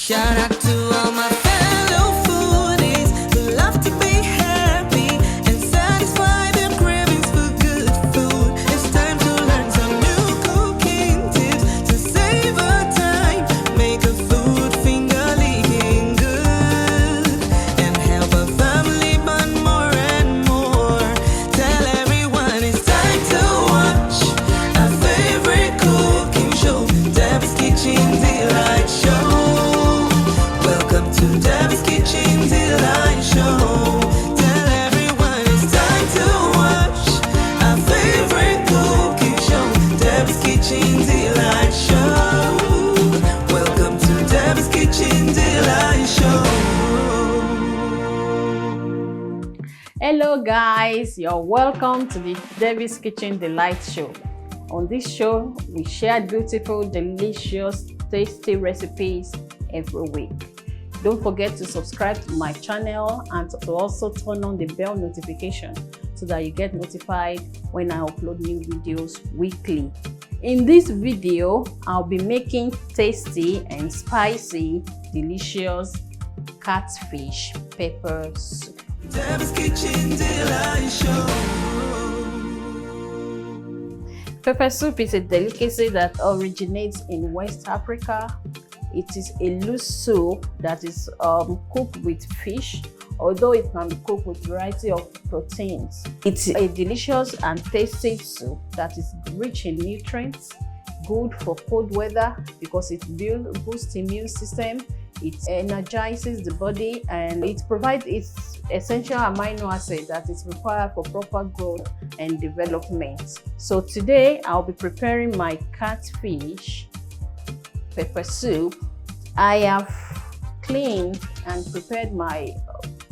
Shout out to all my fellow foodies who love to be happy and satisfy their cravings for good food. It's time to learn some new cooking tips to save our time, make a food finger licking good, and help a family bond more and more. Tell everyone it's time to watch our favorite cooking show, Deb'S Kitchen Delight Show. Welcome to Deb'S Kitchen Delight Show. Tell everyone it's time to watch our favorite cooking show, Deb'S Kitchen Delight Show. Welcome to Deb'S Kitchen Delight Show. Hello guys, you're welcome to the Deb'S Kitchen Delight Show. On this show, we share beautiful, delicious, tasty recipes every week. Don't forget to subscribe to my channel and to also turn on the bell notification so that you get notified when I upload new videos weekly. In this video, I'll be making tasty and spicy, delicious catfish pepper soup. Deb'S Kitchen Delight Show. Pepper soup is a delicacy that originates in West Africa. It is a loose soup that is cooked with fish, although it can be cooked with a variety of proteins. It's a delicious and tasty soup that is rich in nutrients, good for cold weather because it boosts immune system, it energizes the body, and it provides its essential amino acid that is required for proper growth and development. So today I'll be preparing my catfish pepper soup. I have cleaned and prepared my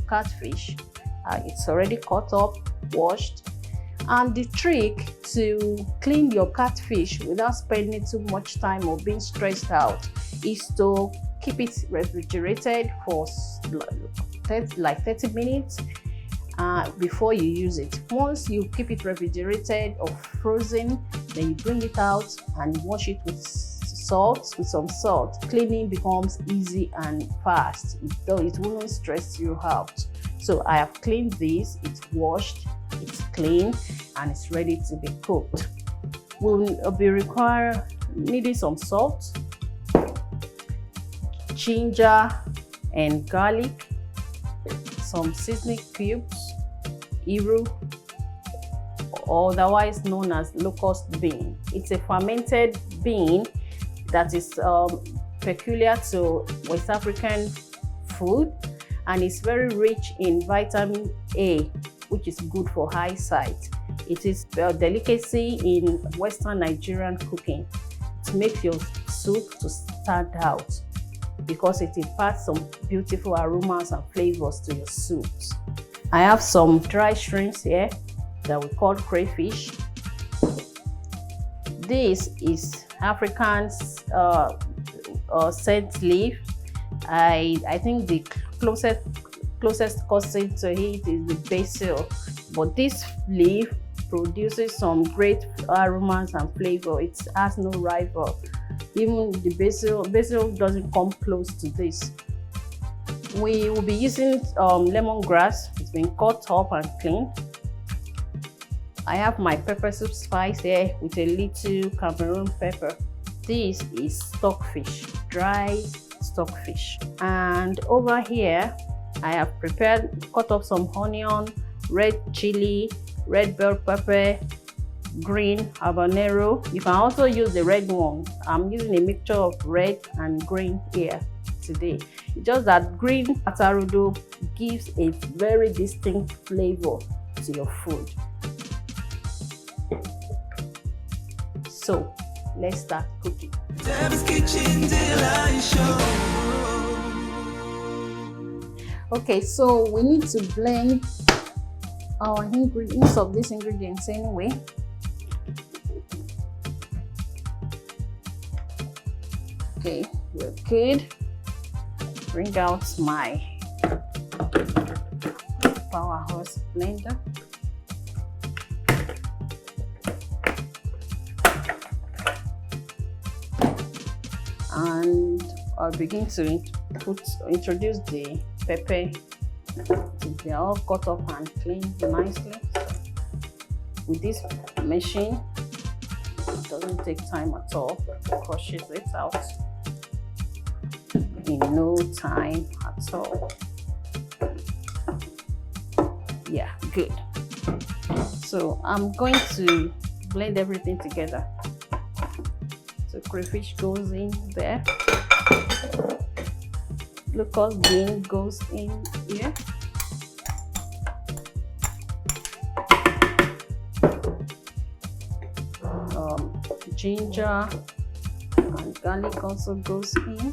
catfish. It's already cut up, washed. And the trick to clean your catfish without spending too much time or being stressed out is to keep it refrigerated for like 30 minutes before you use it. Once you keep it refrigerated or frozen, then you bring it out and wash it with some salt. Cleaning becomes easy and fast, though it won't stress you out. So I have cleaned this, it's washed, it's clean, and it's ready to be cooked. We'll be needing some salt, ginger and garlic, some seasoning cubes, iru, otherwise known as locust bean. It's a fermented bean that is peculiar to West African food, and it's very rich in vitamin A, which is good for eyesight. It is a delicacy in Western Nigerian cooking to make your soup to stand out because it imparts some beautiful aromas and flavors to your soups. I have some dry shrimps here that we call crayfish. This is African scent leaf. I think the closest cousin to it is the basil, but this leaf produces some great aromas and flavor. It has no rival. Even the basil doesn't come close to this. We will be using lemongrass. It's been cut up and cleaned. I have my pepper soup spice here with a little Cameroon pepper. This is stockfish, dry stockfish. And over here, I have cut up some onion, red chili, red bell pepper, green habanero. You can also use the red one. I'm using a mixture of red and green here today. It's just that green atarudo gives a very distinct flavor to your food. So let's start cooking. Deb'S Kitchen Delight Show. Okay, so we need to blend our ingredients of these ingredients anyway. Okay, we're good. Bring out my powerhouse blender. And I'll begin to introduce the pepper. They're all cut up and cleaned nicely. With this machine, it doesn't take time at all. It crushes it out in no time at all. Yeah, good. So I'm going to blend everything together. So crayfish goes in there. Locust bean goes in here. Ginger and garlic also goes in.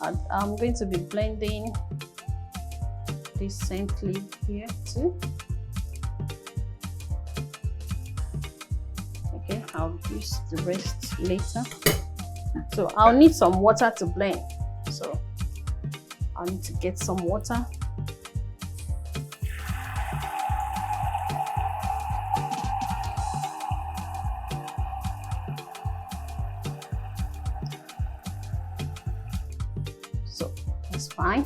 And I'm going to be blending this scent leaf here too. Okay, I'll use the rest later. So I'll need some water to blend. So I'll need to get some water. So that's fine.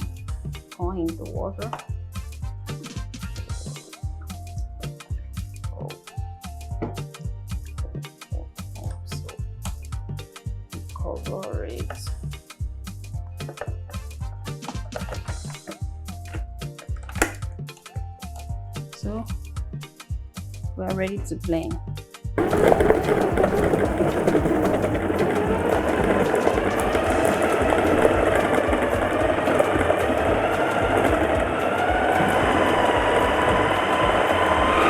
Pour in the water. Cover it. So we're ready to blend.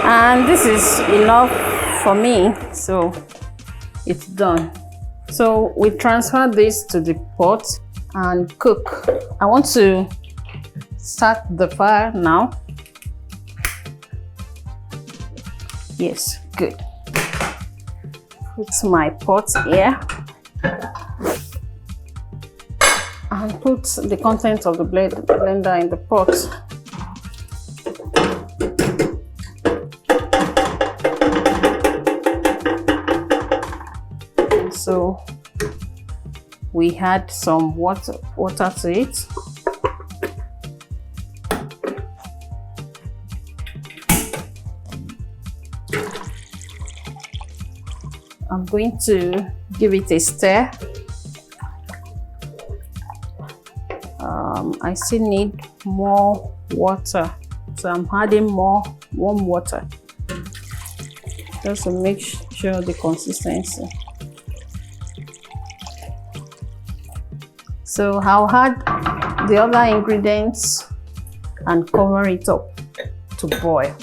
And this is enough for me, so it's done. So we transfer this to the pot and cook. I want to start the fire now. Yes, good. Put my pot here and put the contents of the blender in the pot. So we add some water to it. I'm going to give it a stir. I still need more water, so I'm adding more warm water just to make sure the consistency. So I'll add the other ingredients and cover it up to boil.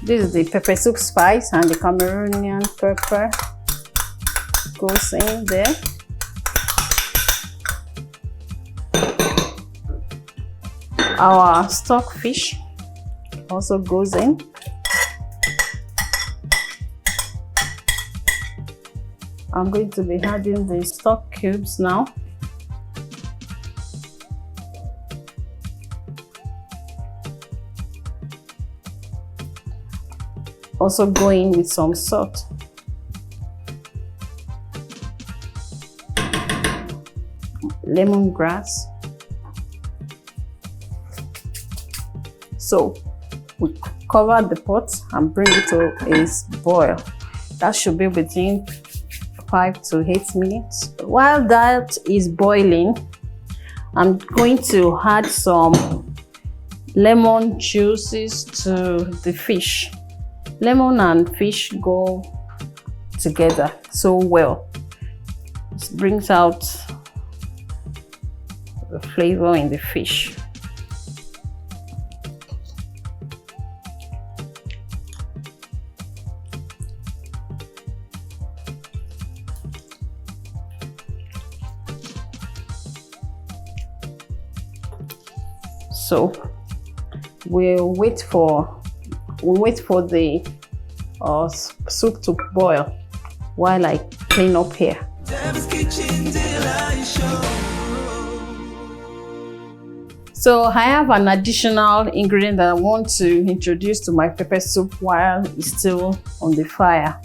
This is the pepper soup spice and the Cameroonian pepper goes in there. Our stock fish also goes in. I'm going to be adding the stock cubes now. Also go in with some salt. Lemongrass. So we cover the pot and bring it to a boil. That should be within 5 to 8 minutes. While that is boiling, I'm going to add some lemon juices to the fish. Lemon and fish go together so well. It brings out the flavor in the fish. So we'll wait for the soup to boil while I clean up here. Deb'S Kitchen Delight Show. So I have an additional ingredient that I want to introduce to my pepper soup while it's still on the fire.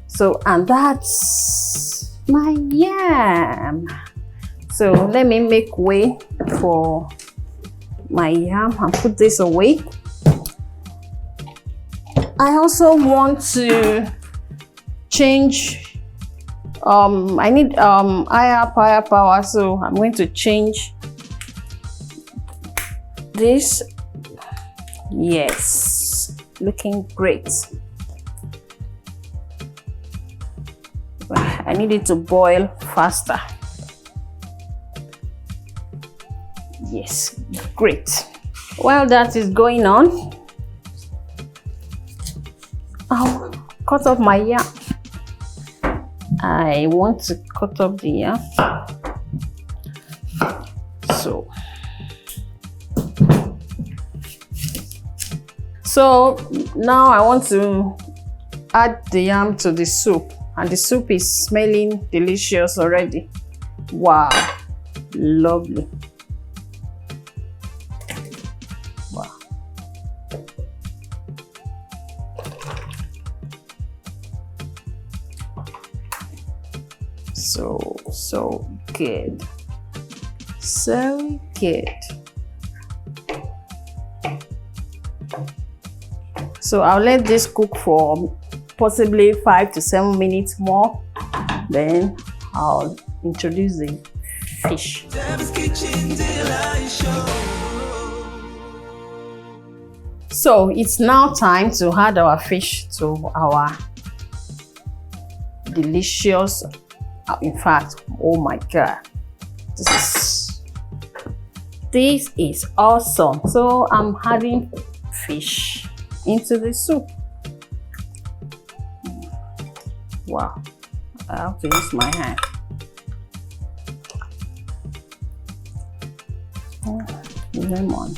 So, and that's my yam. So let me make way for my yam and put this away. I also want to change, I need higher power, so I'm going to change this. Yes, looking great. I need it to boil faster. Yes, great. While that is going on, I'll cut off my yam. I want to cut off the yam. So now I want to add the yam to the soup, and the soup is smelling delicious already. Wow, lovely. Wow. So good. So good. So I'll let this cook for possibly 5 to 7 minutes more. Then I'll introduce the fish. Deb'S Kitchen Delight Show. So it's now time to add our fish to our delicious, in fact, oh my God, this is awesome. So I'm adding fish into the soup. Wow, I have to use my hand. Lemon.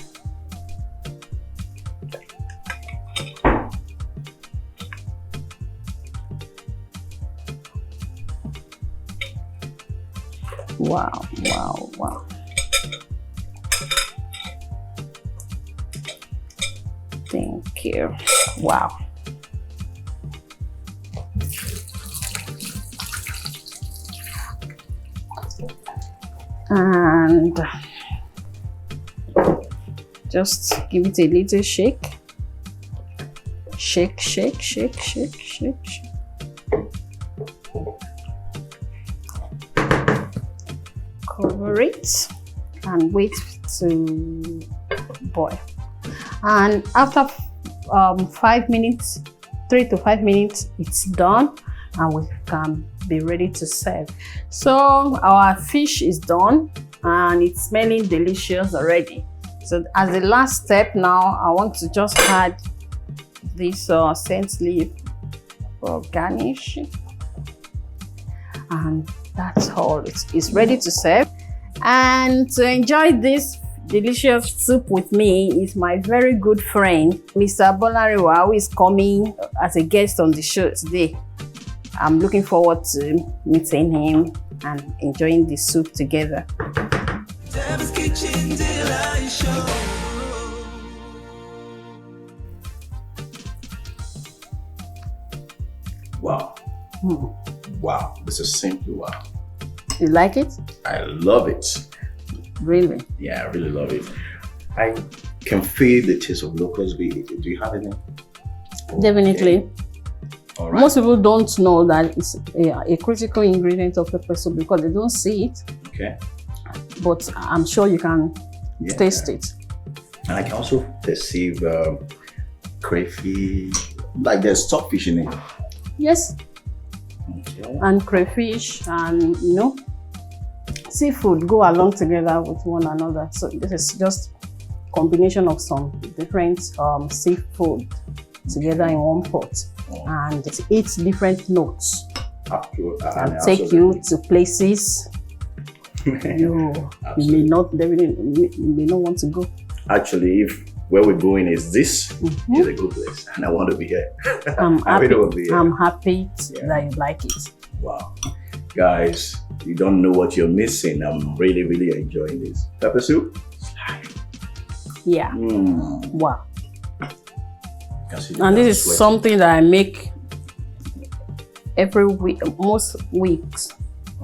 Wow, wow, wow. Thank you. Wow. And just give it a little shake. Shake, shake, shake, shake, shake, shake. Cover it and wait to boil. And after 5 minutes, 3 to 5 minutes, it's done and we can be ready to serve. So our fish is done and it's smelling delicious already. So as the last step now, I want to just add this scent leaf for garnish. And that's all. It's ready to serve. And to enjoy this delicious soup with me is my very good friend, Mr. Bolariwa, who is coming as a guest on the show today. I'm looking forward to meeting him and enjoying the soup together. Deb'S Kitchen Delight Show. Wow. Wow. This is simply wow. You like it? I love it. Really? Yeah, I really love it. I can feel the taste of locust beef. Do you have any? Definitely. Okay. All right. Most people don't know that it's a critical ingredient of pepper soup because they don't see it. Okay. But I'm sure you can taste it. And I can also perceive crayfish, like there's stockfish in it. Yes. Okay. And crayfish and seafood go along together with one another. So this is just combination of some different seafood together in one pot. And it's 8 different notes and take you to places you may not want to go. Actually, if where we're going is this, is a good place, and I want to be here. I'm happy. really want to be here. I'm happy that you like it. Wow, guys, you don't know what you're missing. I'm really, really enjoying this pepper soup. Yeah. Wow. And And this is something that I make every week, most weeks,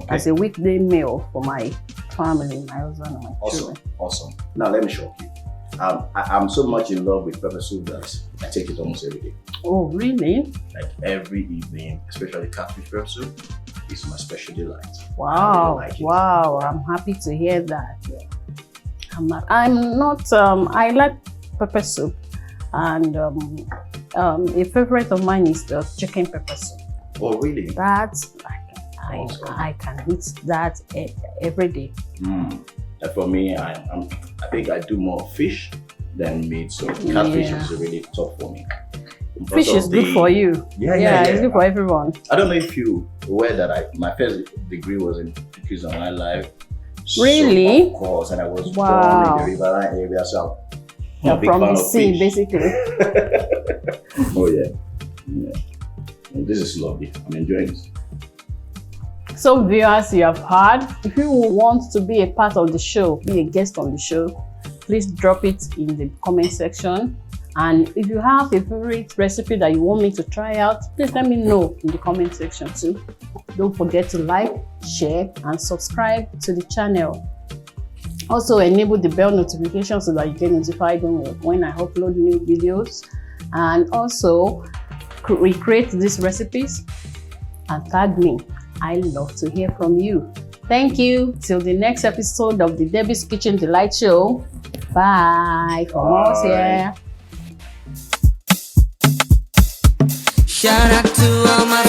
as a weekday meal for my family, my husband and my Awesome, children. awesome. Now let me shock you. I'm so much in love with pepper soup that I take it almost every day. Oh, really? Like every evening, especially catfish pepper soup, is my special delight. Wow, I really like it. wow, I'm happy to hear that. I'm not, I like pepper soup, and a favorite of mine is the chicken pepper soup. Oh, really? That's, Awesome. I can eat that every day. And for me, I think I do more fish than meat, so catfish is really tough for me. Because Fish is good for you. Yeah. It's good for everyone. I don't know if you aware that my first degree was in cookies and wildlife. Really? So, of course, and I was Wow. born in the riverine area, so I'm You're a big from fan the of sea, fish. basically. Oh yeah. And this is lovely. I'm enjoying this. So viewers, you have heard. If you want to be a part of the show, be a guest on the show, please drop it in the comment section. And if you have a favorite recipe that you want me to try out, please let me know in the comment section too. Don't forget to like, share, and subscribe to the channel. Also enable the bell notification so that you get notified when I upload new videos. And also recreate these recipes and tag me. I love to hear from you. Thank you. Till the next episode of the Deb'S Kitchen Delight Show. Bye. From us here. Shout out to all my